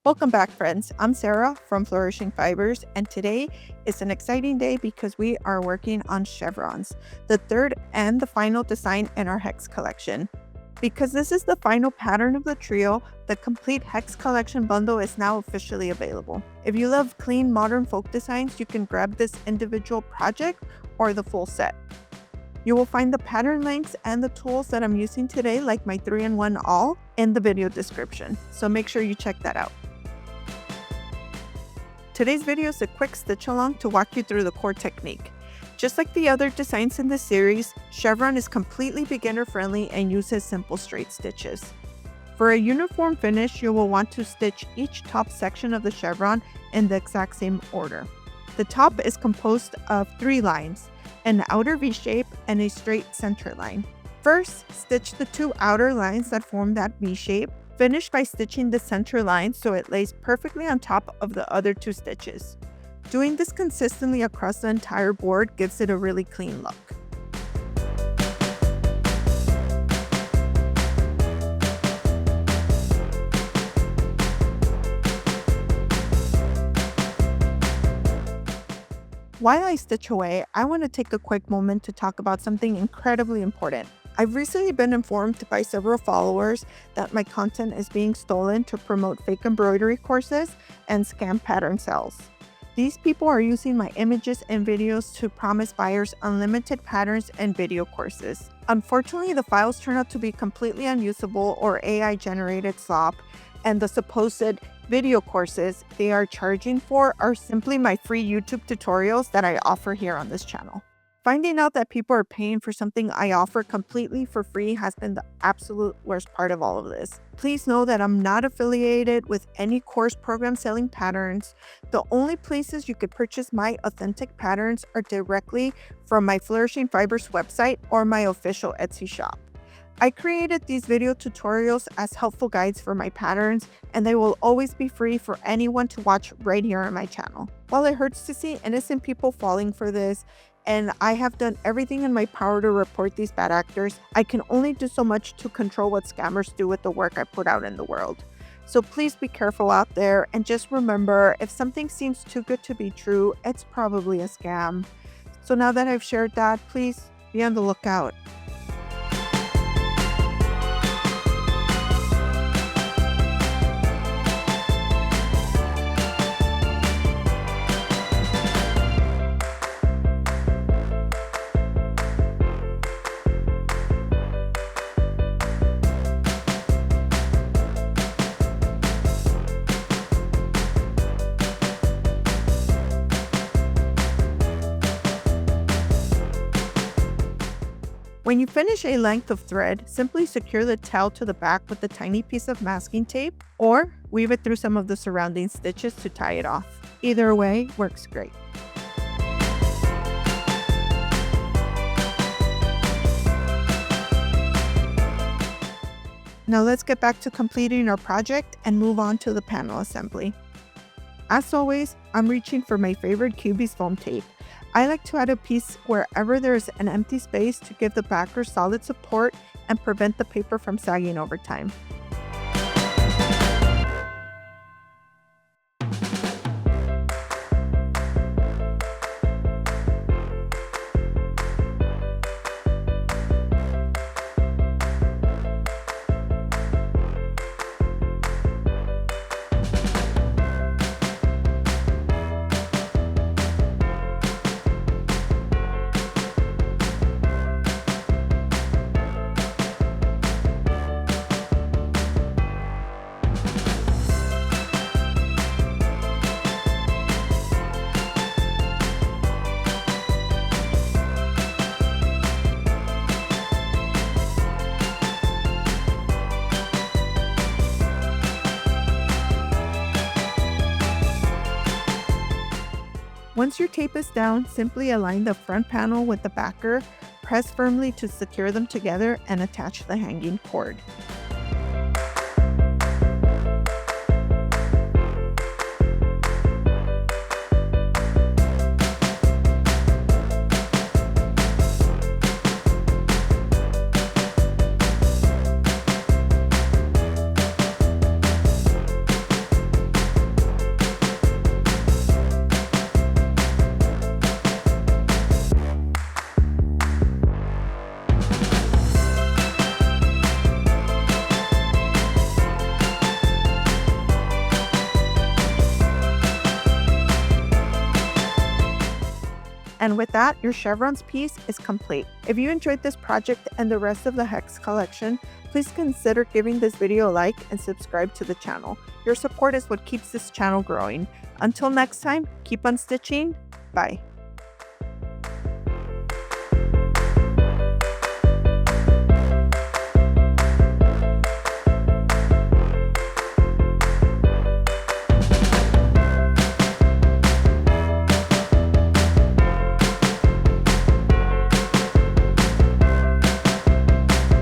Welcome back, friends. I'm Sarah from Flourishing Fibers, and today is an exciting day because we are working on chevrons, the third and the final design in our Hex collection. Because this is the final pattern of the trio, the complete Hex collection bundle is now officially available. If you love clean, modern folk designs, you can grab this individual project or the full set. You will find the pattern links and the tools that I'm using today, like my 3-in-1 awl, in the video description, so make sure you check that out. Today's video is a quick stitch along to walk you through the core technique. Just like the other designs in this series, chevron is completely beginner friendly and uses simple straight stitches. For a uniform finish, you will want to stitch each top section of the chevron in the exact same order. The top is composed of 3 lines, an outer V shape and a straight center line. First, stitch the 2 outer lines that form that V shape. Finish by stitching the center line so it lays perfectly on top of the other 2 stitches. Doing this consistently across the entire board gives it a really clean look. While I stitch away, I want to take a quick moment to talk about something incredibly important. I've recently been informed by several followers that my content is being stolen to promote fake embroidery courses and scam pattern sales. These people are using my images and videos to promise buyers unlimited patterns and video courses. Unfortunately, the files turn out to be completely unusable or AI-generated slop, and the supposed video courses they are charging for are simply my free YouTube tutorials that I offer here on this channel. Finding out that people are paying for something I offer completely for free has been the absolute worst part of all of this. Please know that I'm not affiliated with any course program selling patterns. The only places you could purchase my authentic patterns are directly from my Flourishing Fibers website or my official Etsy shop. I created these video tutorials as helpful guides for my patterns, and they will always be free for anyone to watch right here on my channel. While it hurts to see innocent people falling for this, and I have done everything in my power to report these bad actors, I can only do so much to control what scammers do with the work I put out in the world. So please be careful out there, and just remember, if something seems too good to be true, it's probably a scam. So now that I've shared that, please be on the lookout. When you finish a length of thread, simply secure the tail to the back with a tiny piece of masking tape, or weave it through some of the surrounding stitches to tie it off. Either way works great. Now let's get back to completing our project and move on to the panel assembly. As always, I'm reaching for my favorite Cubies foam tape. I like to add a piece wherever there is an empty space to give the backer solid support and prevent the paper from sagging over time. Once your tape is down, simply align the front panel with the backer, press firmly to secure them together, and attach the hanging cord. And with that, your chevrons piece is complete. If you enjoyed this project and the rest of the Hex collection, please consider giving this video a like and subscribe to the channel. Your support is what keeps this channel growing. Until next time, keep on stitching. Bye.